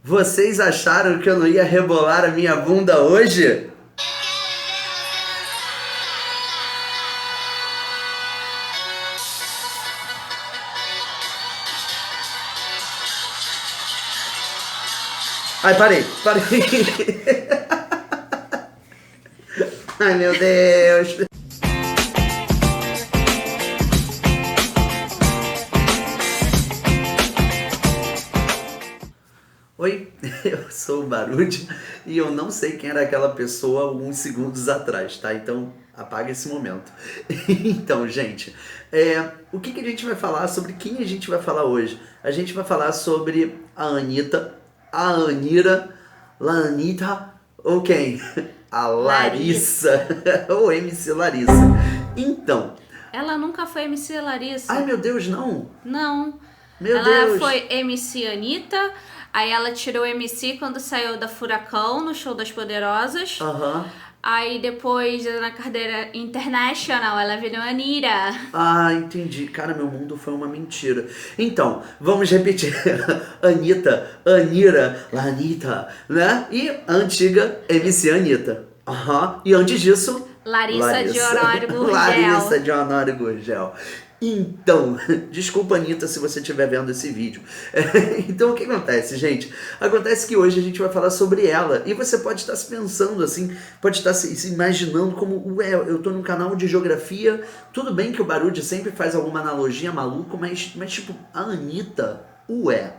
Vocês acharam que eu não ia rebolar a minha bunda hoje? Ai, parei. Ai, meu Deus. Oi, eu sou o Baruch e eu não sei quem era aquela pessoa alguns segundos atrás, tá? Então apaga esse momento. Então, gente, o que a gente vai falar, sobre quem a gente vai falar hoje? A gente vai falar sobre a Anitta, a Anira, La Anitta ou quem? A Larissa, ou MC Larissa. Então, Ela nunca foi MC Larissa. ai meu Deus, não! Não. Meu Ela Deus! foi MC Anitta, aí ela tirou o MC quando saiu da Furacão, no Show das Poderosas. Aham. Aí depois, na carreira international, ela virou Anira. Ah, entendi. Cara, meu mundo foi uma mentira. Então, vamos repetir. Anitta, Anira, Lanita, né? E a antiga MC Anitta. Aham. E antes disso, Larissa de Honório Gurgel. Larissa de Honório Gurgel. Então, desculpa, Anitta, se você estiver vendo esse vídeo. Então, o que acontece, gente? Acontece que hoje a gente vai falar sobre ela. E você pode estar se pensando assim, pode estar se imaginando como, ué, eu tô num canal de geografia. Tudo bem que o Baruch sempre faz alguma analogia maluca, mas tipo, a Anitta, ué.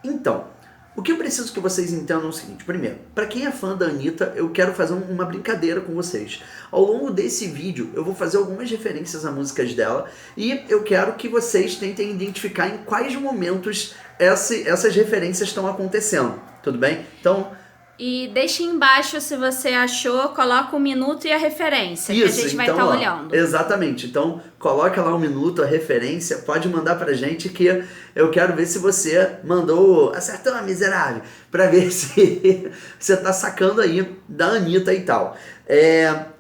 Então, o que eu preciso que vocês entendam é o seguinte. Primeiro, para quem é fã da Anitta, eu quero fazer uma brincadeira com vocês. Ao longo desse vídeo, eu vou fazer algumas referências a músicas dela e eu quero que vocês tentem identificar em quais momentos essas referências estão acontecendo. Tudo bem? Então, E deixa embaixo se você achou, coloca o minuto e a referência, que a gente vai estar olhando. Exatamente. Então, coloca lá um minuto, a referência, pode mandar pra gente que eu quero ver se você mandou, acertou, miserável, pra ver se você tá sacando aí da Anitta e tal.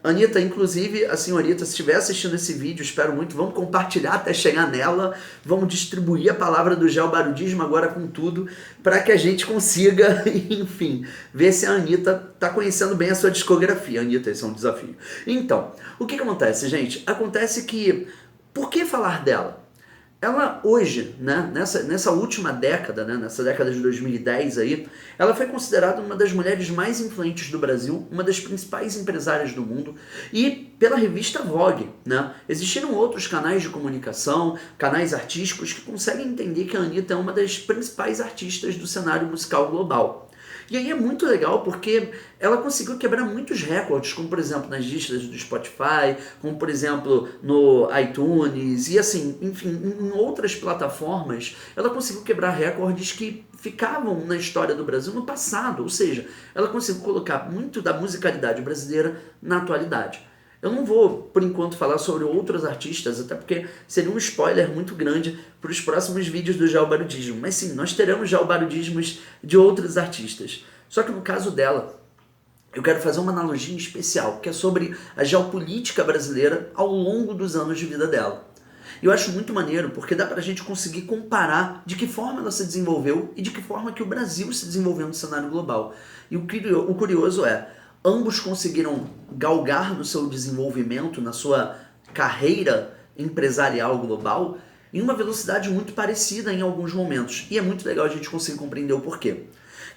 Anitta, inclusive, a senhorita, se estiver assistindo esse vídeo, espero muito, vamos compartilhar até chegar nela, vamos distribuir a palavra do geobarudismo agora com tudo, para que a gente consiga, enfim, ver se a Anitta tá conhecendo bem a sua discografia. Anitta, esse é um desafio. Então, o que acontece, gente? Acontece que, por que falar dela? Ela hoje, né, nessa última década, né, nessa década de 2010 aí, ela foi considerada uma das mulheres mais influentes do Brasil, uma das principais empresárias do mundo, e pela revista Vogue, né, existiram outros canais de comunicação, canais artísticos que conseguem entender que a Anitta é uma das principais artistas do cenário musical global. E aí é muito legal porque ela conseguiu quebrar muitos recordes, como por exemplo nas listas do Spotify, como por exemplo no iTunes e assim, enfim, em outras plataformas, ela conseguiu quebrar recordes que ficavam na história do Brasil no passado, ou seja, ela conseguiu colocar muito da musicalidade brasileira na atualidade. Eu não vou, por enquanto, falar sobre outros artistas, até porque seria um spoiler muito grande para os próximos vídeos do geobarudismo. Mas sim, nós teremos geobarudismos de outros artistas. Só que no caso dela, eu quero fazer uma analogia especial, que é sobre a geopolítica brasileira ao longo dos anos de vida dela. E eu acho muito maneiro, porque dá pra gente conseguir comparar de que forma ela se desenvolveu e de que forma que o Brasil se desenvolveu no cenário global. E o curioso é, ambos conseguiram galgar no seu desenvolvimento, na sua carreira empresarial global, em uma velocidade muito parecida em alguns momentos. E é muito legal a gente conseguir compreender o porquê.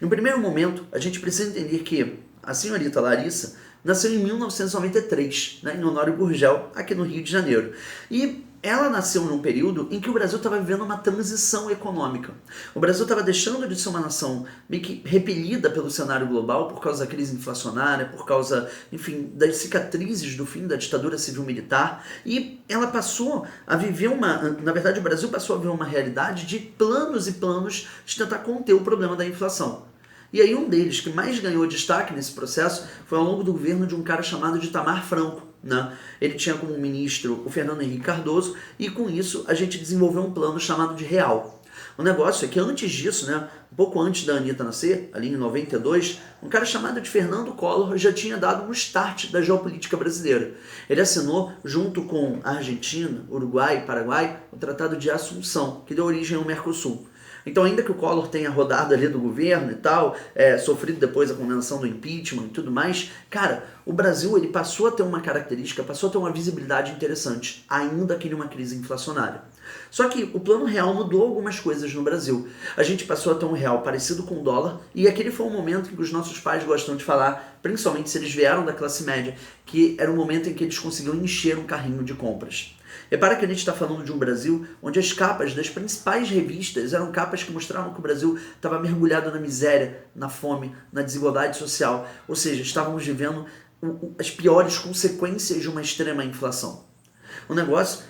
No primeiro momento, a gente precisa entender que a senhorita Larissa nasceu em 1993, né, em Honório Gurgel, aqui no Rio de Janeiro. E ela nasceu num período em que o Brasil estava vivendo uma transição econômica. O Brasil estava deixando de ser uma nação meio que repelida pelo cenário global por causa da crise inflacionária, por causa, enfim, das cicatrizes do fim da ditadura civil-militar, e ela passou a viver na verdade o Brasil passou a viver uma realidade de planos e planos de tentar conter o problema da inflação. E aí um deles que mais ganhou destaque nesse processo foi ao longo do governo de um cara chamado de Itamar Franco. Né? Ele tinha como ministro o Fernando Henrique Cardoso e com isso a gente desenvolveu um plano chamado de Real. O negócio é que antes disso, né, um pouco antes da Anitta nascer, ali em 92, um cara chamado de Fernando Collor já tinha dado um start da geopolítica brasileira. Ele assinou, junto com a Argentina, Uruguai e Paraguai, o Tratado de Assunção, que deu origem ao Mercosul. Então, ainda que o Collor tenha rodado ali do governo e tal, sofrido depois a condenação do impeachment e tudo mais, cara, o Brasil ele passou a ter uma característica, passou a ter uma visibilidade interessante, ainda que numa crise inflacionária. Só que o plano real mudou algumas coisas no Brasil. A gente passou a ter um real parecido com o dólar, e aquele foi um momento em que os nossos pais gostam de falar, principalmente se eles vieram da classe média, que era um momento em que eles conseguiam encher um carrinho de compras. Repara que a gente está falando de um Brasil onde as capas das principais revistas eram capas que mostravam que o Brasil estava mergulhado na miséria, na fome, na desigualdade social. Ou seja, estávamos vivendo as piores consequências de uma extrema inflação. O negócio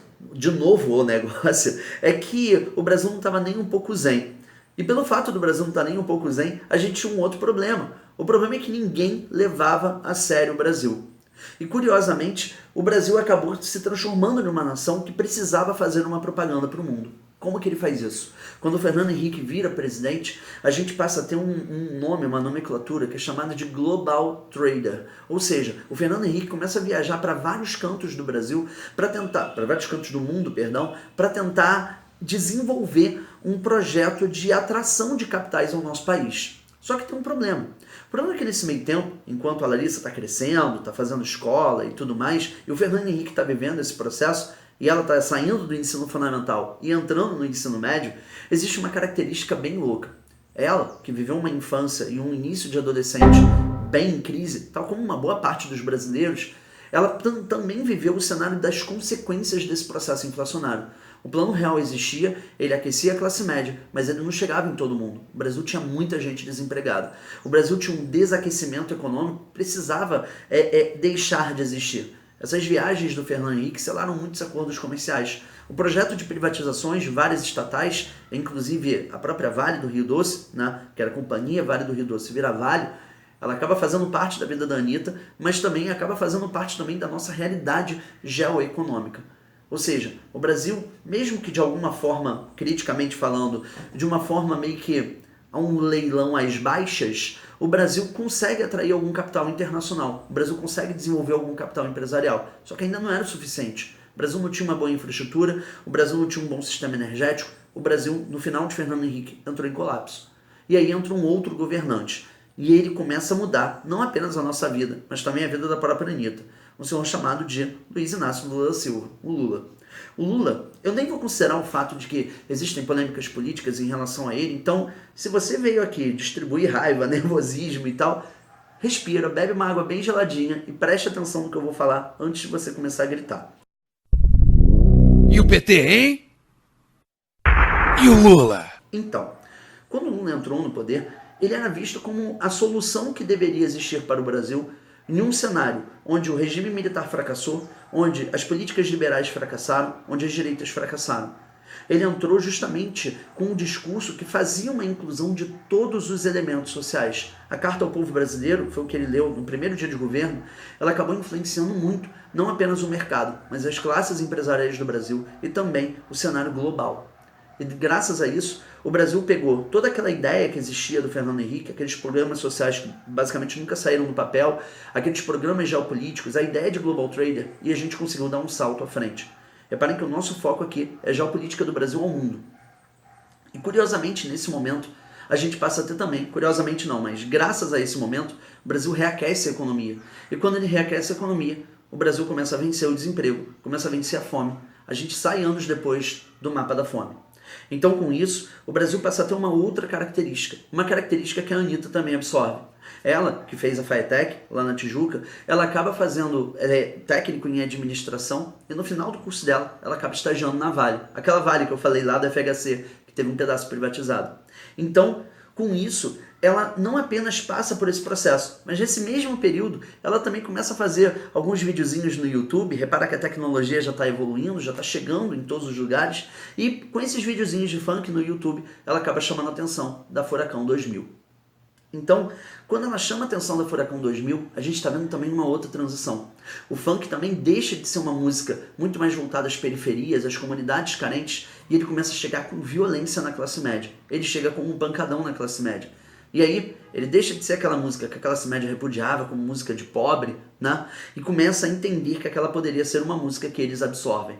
é que o Brasil não estava nem um pouco zen. E pelo fato do Brasil não estar nem um pouco zen, a gente tinha um outro problema. O problema é que ninguém levava a sério o Brasil. E curiosamente, o Brasil acabou se transformando numa nação que precisava fazer uma propaganda para o mundo. Como que ele faz isso? Quando o Fernando Henrique vira presidente, a gente passa a ter um nome, uma nomenclatura que é chamada de Global Trader. Ou seja, o Fernando Henrique começa a viajar para vários cantos do Brasil, para vários cantos do mundo, perdão, para tentar desenvolver um projeto de atração de capitais ao nosso país. Só que tem um problema. O problema é que nesse meio tempo, enquanto a Larissa está crescendo, está fazendo escola e tudo mais, e o Fernando Henrique está vivendo esse processo, e ela está saindo do ensino fundamental e entrando no ensino médio, existe uma característica bem louca. Ela, que viveu uma infância e um início de adolescente bem em crise, tal como uma boa parte dos brasileiros, ela também viveu o cenário das consequências desse processo inflacionário. O plano real existia, ele aquecia a classe média, mas ele não chegava em todo mundo. O Brasil tinha muita gente desempregada. O Brasil tinha um desaquecimento econômico que precisava deixar de existir. Essas viagens do Fernando Henrique selaram muitos acordos comerciais. O projeto de privatizações de várias estatais, inclusive a própria Vale do Rio Doce, né, que era a companhia Vale do Rio Doce, vira Vale, ela acaba fazendo parte da vida da Anitta, mas também acaba fazendo parte também da nossa realidade geoeconômica. Ou seja, o Brasil, mesmo que de alguma forma, criticamente falando, de uma forma meio que a um leilão às baixas, o Brasil consegue atrair algum capital internacional. O Brasil consegue desenvolver algum capital empresarial. Só que ainda não era o suficiente. O Brasil não tinha uma boa infraestrutura, o Brasil não tinha um bom sistema energético, o Brasil, no final de Fernando Henrique, entrou em colapso. E aí entra um outro governante. E ele começa a mudar, não apenas a nossa vida, mas também a vida da própria Anitta. Um senhor chamado de Luiz Inácio Lula da Silva, o Lula. O Lula, eu nem vou considerar o fato de que existem polêmicas políticas em relação a ele, então, se você veio aqui distribuir raiva, nervosismo e tal, respira, bebe uma água bem geladinha e preste atenção no que eu vou falar antes de você começar a gritar. E o PT, hein? E o Lula? Então, quando o Lula entrou no poder, ele era visto como a solução que deveria existir para o Brasil em um cenário onde o regime militar fracassou, onde as políticas liberais fracassaram, onde as direitas fracassaram. Ele entrou justamente com um discurso que fazia uma inclusão de todos os elementos sociais. A Carta ao Povo Brasileiro, foi o que ele leu no primeiro dia de governo, ela acabou influenciando muito, não apenas o mercado, mas as classes empresariais do Brasil e também o cenário global. E graças a isso, o Brasil pegou toda aquela ideia que existia do Fernando Henrique, aqueles programas sociais que basicamente nunca saíram do papel, aqueles programas geopolíticos, a ideia de Global Trader, e a gente conseguiu dar um salto à frente. Reparem que o nosso foco aqui é a geopolítica do Brasil ao mundo. E curiosamente, nesse momento, a gente passa a ter também, curiosamente não, mas graças a esse momento, o Brasil reaquece a economia. E quando ele reaquece a economia, o Brasil começa a vencer o desemprego, começa a vencer a fome. A gente sai anos depois do mapa da fome. Então, com isso, o Brasil passa a ter uma outra característica, uma característica que a Anitta também absorve. Ela, que fez a FATEC, lá na Tijuca, ela acaba fazendo técnico em administração e no final do curso dela, ela acaba estagiando na Vale. Aquela Vale que eu falei lá da FHC, que teve um pedaço privatizado. Então, com isso, ela não apenas passa por esse processo, mas nesse mesmo período, ela também começa a fazer alguns videozinhos no YouTube. Repara que a tecnologia já está evoluindo, já está chegando em todos os lugares, e com esses videozinhos de funk no YouTube, ela acaba chamando a atenção da Furacão 2000. Então, quando ela chama a atenção da Furacão 2000, a gente está vendo também uma outra transição. O funk também deixa de ser uma música muito mais voltada às periferias, às comunidades carentes, e ele começa a chegar com violência na classe média. Ele chega com um pancadão na classe média. E aí, ele deixa de ser aquela música que a classe média repudiava como música de pobre, né? E começa a entender que aquela poderia ser uma música que eles absorvem.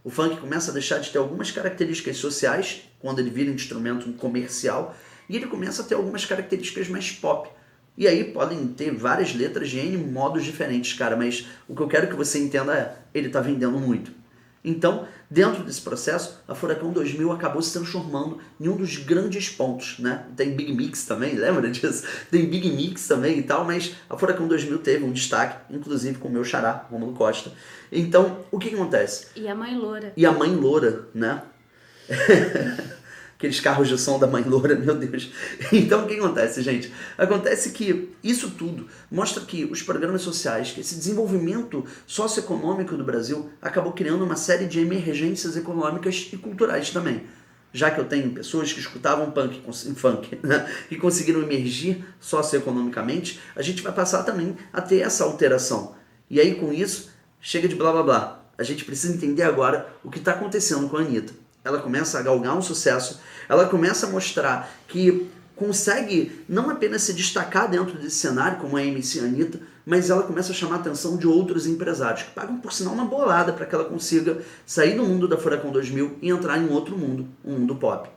O funk começa a deixar de ter algumas características sociais, quando ele vira instrumento comercial, e ele começa a ter algumas características mais pop. E aí podem ter várias letras de N modos diferentes, cara, mas o que eu quero que você entenda é, ele tá vendendo muito. Então, dentro desse processo, a Furacão 2000 acabou se transformando em um dos grandes pontos, né? Tem Big Mix também, lembra disso? Tem Big Mix também e tal, mas a Furacão 2000 teve um destaque, inclusive com o meu xará, Rômulo Costa. Então, o que acontece? E a Mãe Loura. E a Mãe Loura, né? Aqueles carros de som da Mãe Loura, meu Deus. Então, o que acontece, gente? Acontece que isso tudo mostra que os programas sociais, que esse desenvolvimento socioeconômico do Brasil acabou criando uma série de emergências econômicas e culturais também. Já que eu tenho pessoas que escutavam funk, né, e conseguiram emergir socioeconomicamente, a gente vai passar também a ter essa alteração. E aí, com isso, chega de blá blá blá. A gente precisa entender agora o que está acontecendo com a Anitta. Ela começa a galgar um sucesso, ela começa a mostrar que consegue não apenas se destacar dentro desse cenário, como a MC Anitta, mas ela começa a chamar a atenção de outros empresários, que pagam por sinal uma bolada para que ela consiga sair do mundo da Furacão 2000 e entrar em um outro mundo, um mundo pop.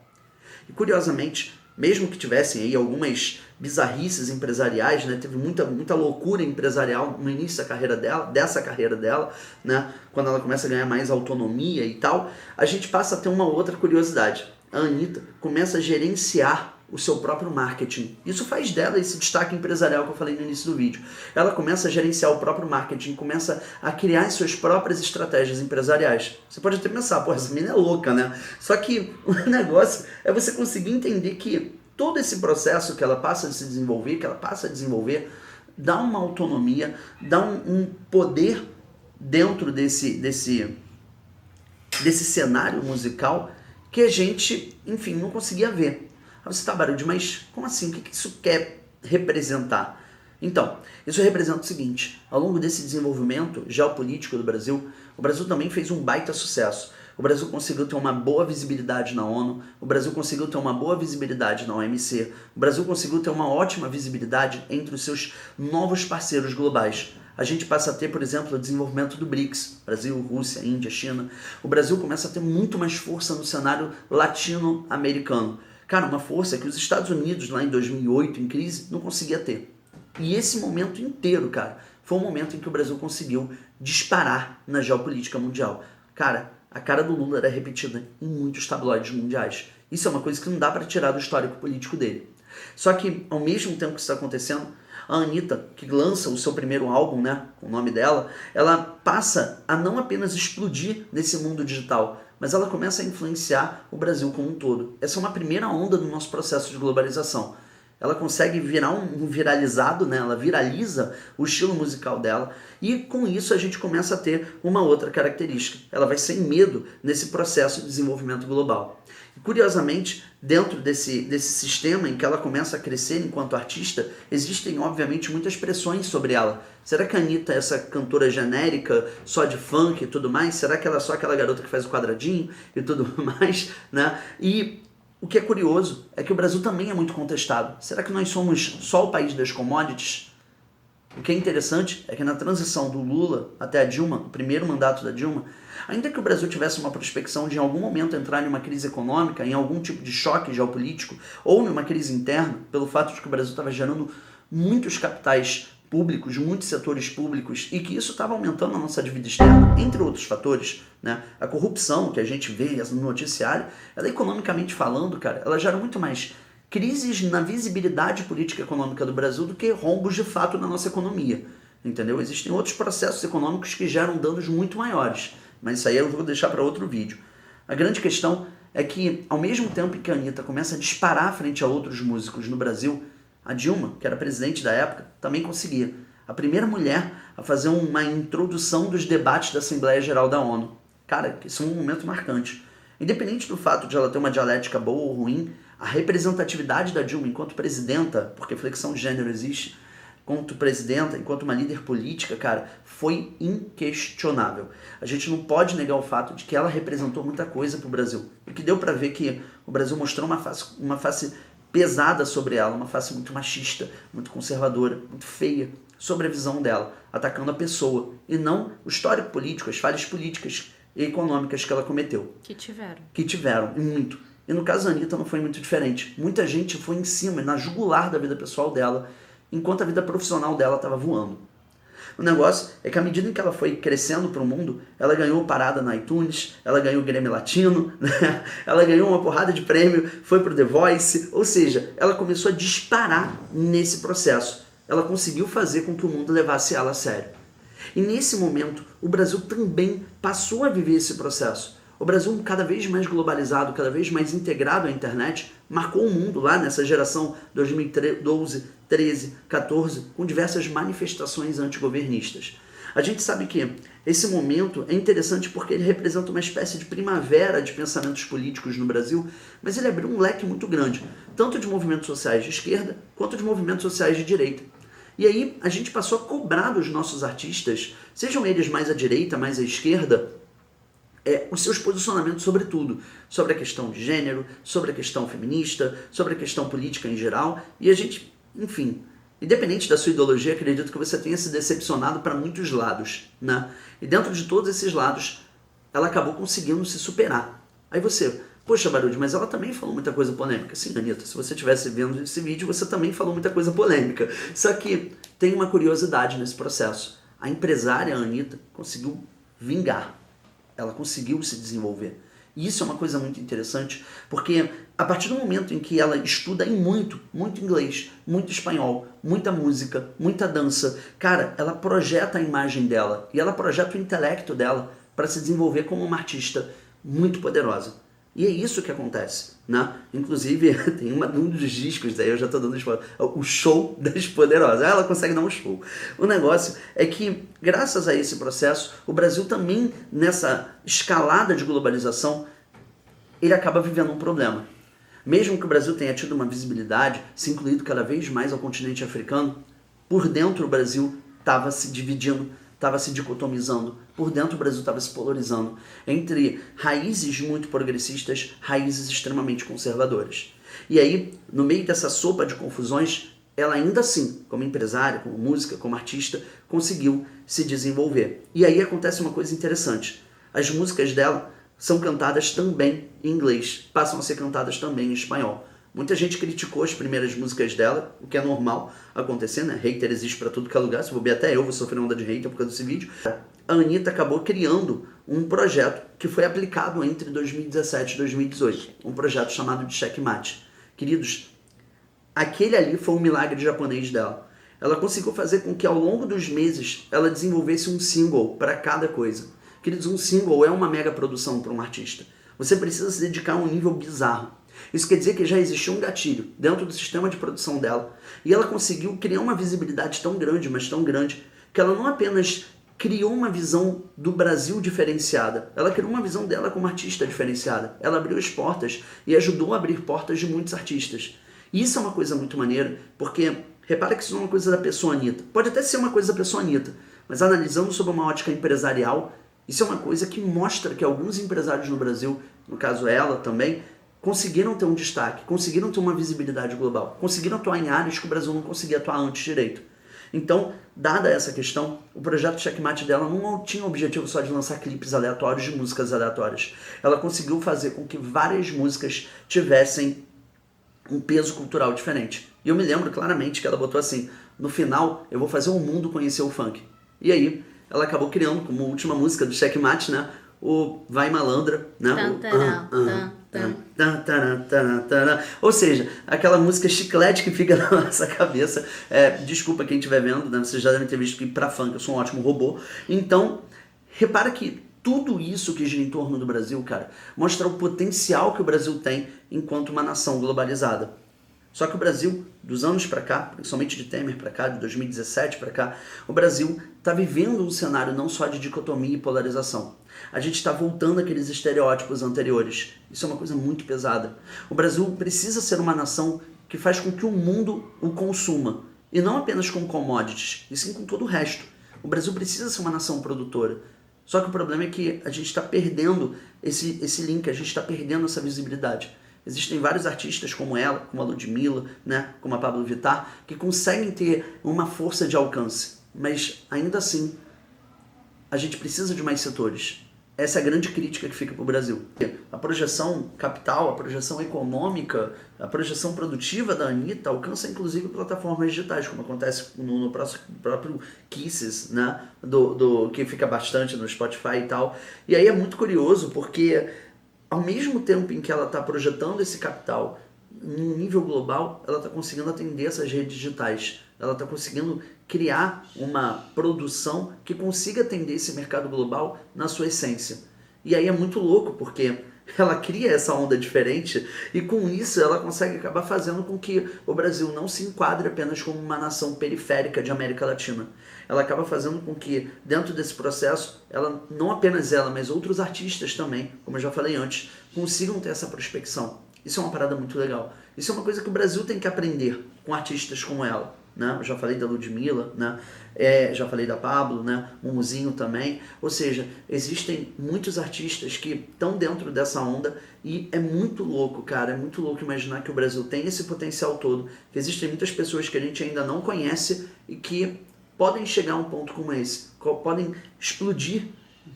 E curiosamente, mesmo que tivessem aí algumas bizarrices empresariais, né? Teve muita loucura empresarial no início dessa carreira dela, né? Quando ela começa a ganhar mais autonomia e tal, a gente passa a ter uma outra curiosidade. A Anitta começa a gerenciar o seu próprio marketing. Isso faz dela esse destaque empresarial que eu falei no início do vídeo. Ela começa a gerenciar o próprio marketing, começa a criar suas próprias estratégias empresariais. Você pode até pensar, pô, essa menina é louca, né? Só que o negócio é você conseguir entender que todo esse processo que ela passa a se desenvolver, que ela passa a desenvolver, dá uma autonomia, dá um poder dentro desse cenário musical que a gente, enfim, não conseguia ver. Aí você tá, Barulho, mas como assim? O que isso quer representar? Então, isso representa o seguinte: ao longo desse desenvolvimento geopolítico do Brasil, o Brasil também fez um baita sucesso. O Brasil conseguiu ter uma boa visibilidade na ONU, o Brasil conseguiu ter uma boa visibilidade na OMC, o Brasil conseguiu ter uma ótima visibilidade entre os seus novos parceiros globais. A gente passa a ter, por exemplo, o desenvolvimento do BRICS, Brasil, Rússia, Índia, China. O Brasil começa a ter muito mais força no cenário latino-americano. Cara, uma força que os Estados Unidos, lá em 2008, em crise, não conseguia ter. E esse momento inteiro, cara, foi um momento em que o Brasil conseguiu disparar na geopolítica mundial. Cara, a cara do Lula era repetida em muitos tabloides mundiais. Isso é uma coisa que não dá para tirar do histórico político dele. Só que, ao mesmo tempo que isso está acontecendo, a Anitta, que lança o seu primeiro álbum, né, com o nome dela, ela passa a não apenas explodir nesse mundo digital, mas ela começa a influenciar o Brasil como um todo. Essa é uma primeira onda do nosso processo de globalização. Ela consegue virar um viralizado, né? Ela viraliza o estilo musical dela e com isso a gente começa a ter uma outra característica. Ela vai sem medo nesse processo de desenvolvimento global. E, curiosamente, dentro desse sistema em que ela começa a crescer enquanto artista, existem obviamente muitas pressões sobre ela. Será que a Anitta é essa cantora genérica, só de funk e tudo mais? Será que ela é só aquela garota que faz o quadradinho e tudo mais, né? E o que é curioso é que o Brasil também é muito contestado. Será que nós somos só o país das commodities? O que é interessante é que na transição do Lula até a Dilma, o primeiro mandato da Dilma, ainda que o Brasil tivesse uma prospecção de em algum momento entrar em uma crise econômica, em algum tipo de choque geopolítico, ou numa crise interna, pelo fato de que o Brasil estava gerando muitos capitais públicos, muitos setores públicos, e que isso estava aumentando a nossa dívida externa, entre outros fatores, né? A corrupção que a gente vê no noticiário, ela economicamente falando, cara, ela gera muito mais crises na visibilidade política e econômica do Brasil do que rombos de fato na nossa economia, entendeu? Existem outros processos econômicos que geram danos muito maiores, mas isso aí eu vou deixar para outro vídeo. A grande questão é que, ao mesmo tempo em que a Anitta começa a disparar frente a outros músicos no Brasil, a Dilma, que era presidente da época, também conseguia. A primeira mulher a fazer uma introdução dos debates da Assembleia Geral da ONU. Cara, isso é um momento marcante. Independente do fato de ela ter uma dialética boa ou ruim, a representatividade da Dilma enquanto presidenta, porque flexão de gênero existe, enquanto presidenta, enquanto uma líder política, cara, foi inquestionável. A gente não pode negar o fato de que ela representou muita coisa pro Brasil. E que deu para ver que o Brasil mostrou uma face pesada sobre ela, uma face muito machista, muito conservadora, muito feia, sobre a visão dela, atacando a pessoa, e não o histórico político, as falhas políticas e econômicas que ela cometeu. Que tiveram. Que tiveram, e muito. E no caso da Anitta não foi muito diferente. Muita gente foi em cima, na jugular da vida pessoal dela, enquanto a vida profissional dela estava voando. O negócio é que à medida em que ela foi crescendo para o mundo, ela ganhou parada na iTunes, ela ganhou Grammy Latino, né? Ela ganhou uma porrada de prêmio, foi pro The Voice, ou seja, ela começou a disparar nesse processo. Ela conseguiu fazer com que o mundo levasse ela a sério. E nesse momento, o Brasil também passou a viver esse processo. O Brasil, cada vez mais globalizado, cada vez mais integrado à internet, marcou o mundo lá nessa geração 2012, 13, 14, com diversas manifestações antigovernistas. A gente sabe que esse momento é interessante porque ele representa uma espécie de primavera de pensamentos políticos no Brasil, mas ele abriu um leque muito grande, tanto de movimentos sociais de esquerda, quanto de movimentos sociais de direita. E aí a gente passou a cobrar dos nossos artistas, sejam eles mais à direita, mais à esquerda, os seus posicionamentos sobre tudo, sobre a questão de gênero, sobre a questão feminista, sobre a questão política em geral, e a gente, enfim, independente da sua ideologia, acredito que você tenha se decepcionado para muitos lados, né? E dentro de todos esses lados, ela acabou conseguindo se superar. Aí você, poxa, Barudi, mas ela também falou muita coisa polêmica. Sim, Anitta, se você estivesse vendo esse vídeo, você também falou muita coisa polêmica. Só que tem uma curiosidade nesse processo. A empresária Anitta conseguiu vingar. Ela conseguiu se desenvolver. E isso é uma coisa muito interessante, porque a partir do momento em que ela estuda muito inglês, muito espanhol, muita música, muita dança, cara, ela projeta a imagem dela e ela projeta o intelecto dela para se desenvolver como uma artista muito poderosa. E é isso que acontece, né? Inclusive, tem um dos discos, daí eu já tô dando spoiler, o Show das Poderosas. Ela consegue dar um show. O negócio é que, graças a esse processo, o Brasil também, nessa escalada de globalização, ele acaba vivendo um problema. Mesmo que o Brasil tenha tido uma visibilidade, se incluído cada vez mais ao continente africano, por dentro o Brasil estava se dividindo, estava se dicotomizando, por dentro o Brasil estava se polarizando entre raízes muito progressistas, raízes extremamente conservadoras. E aí, no meio dessa sopa de confusões, ela ainda assim, como empresária, como música, como artista, conseguiu se desenvolver. E aí acontece uma coisa interessante. As músicas dela são cantadas também em inglês, passam a ser cantadas também em espanhol. Muita gente criticou as primeiras músicas dela, o que é normal acontecer, né? Hater existe pra tudo que é lugar, se vou ver até eu vou sofrer onda de hater por causa desse vídeo. A Anitta acabou criando um projeto que foi aplicado entre 2017 e 2018, um projeto chamado de Checkmate. Queridos, aquele ali foi um milagre japonês dela. Ela conseguiu fazer com que ao longo dos meses ela desenvolvesse um single para cada coisa. Queridos, um single é uma mega produção para um artista. Você precisa se dedicar a um nível bizarro. Isso quer dizer que já existia um gatilho dentro do sistema de produção dela. E ela conseguiu criar uma visibilidade tão grande, mas tão grande, que ela não apenas criou uma visão do Brasil diferenciada, ela criou uma visão dela como artista diferenciada. Ela abriu as portas e ajudou a abrir portas de muitos artistas. E isso é uma coisa muito maneira, porque repara que isso não é uma coisa da pessoa Anitta. Pode até ser uma coisa da pessoa Anitta, mas analisando sob uma ótica empresarial, isso é uma coisa que mostra que alguns empresários no Brasil, no caso ela também, conseguiram ter um destaque, conseguiram ter uma visibilidade global, conseguiram atuar em áreas que o Brasil não conseguia atuar antes direito. Então, dada essa questão, o projeto Checkmate dela não tinha o objetivo só de lançar clipes aleatórios de músicas aleatórias. Ela conseguiu fazer com que várias músicas tivessem um peso cultural diferente. E eu me lembro claramente que ela botou assim, no final, eu vou fazer o mundo conhecer o funk. E aí, ela acabou criando, como última música do Checkmate, né, o Vai Malandra, né? Ou seja, aquela música chiclete que fica na nossa cabeça. Desculpa quem estiver vendo, né? Vocês já devem ter visto que pra funk eu sou um ótimo robô. Então, repara que tudo isso que gira em torno do Brasil, cara, mostra o potencial que o Brasil tem enquanto uma nação globalizada. Só que o Brasil, dos anos pra cá, principalmente de Temer pra cá, de 2017 pra cá, o Brasil tá vivendo um cenário não só de dicotomia e polarização. A gente está voltando àqueles estereótipos anteriores. Isso é uma coisa muito pesada. O Brasil precisa ser uma nação que faz com que o mundo o consuma. E não apenas com commodities, e sim com todo o resto. O Brasil precisa ser uma nação produtora. Só que o problema é que a gente está perdendo esse link, a gente está perdendo essa visibilidade. Existem vários artistas como ela, como a Ludmilla, né, como a Pablo Vittar, que conseguem ter uma força de alcance. Mas, ainda assim, a gente precisa de mais setores. essa é a grande crítica que fica para o Brasil. A projeção capital, a projeção econômica, a projeção produtiva da Anitta alcança inclusive plataformas digitais, como acontece no próprio Kisses, né? Que fica bastante no Spotify e tal. E aí é muito curioso porque ao mesmo tempo em que ela está projetando esse capital no nível global, ela está conseguindo atender essas redes digitais. Ela está conseguindo criar uma produção que consiga atender esse mercado global na sua essência. E aí é muito louco, porque ela cria essa onda diferente e com isso ela consegue acabar fazendo com que o Brasil não se enquadre apenas como uma nação periférica de América Latina. Ela acaba fazendo com que, dentro desse processo, ela, não apenas ela, mas outros artistas também, como eu já falei antes, consigam ter essa prospecção. Isso é uma parada muito legal. Isso é uma coisa que o Brasil tem que aprender com artistas como ela. Né? Eu já falei da Ludmilla, né? Já falei da Pablo, né? Mumuzinho também. Ou seja, existem muitos artistas que estão dentro dessa onda e é muito louco, cara. É muito louco imaginar que o Brasil tem esse potencial todo, que existem muitas pessoas que a gente ainda não conhece e que podem chegar a um ponto como esse, podem explodir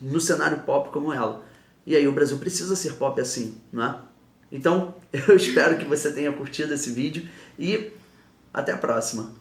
no cenário pop como ela. E aí o Brasil precisa ser pop assim, não é? Então, eu espero que você tenha curtido esse vídeo e até a próxima.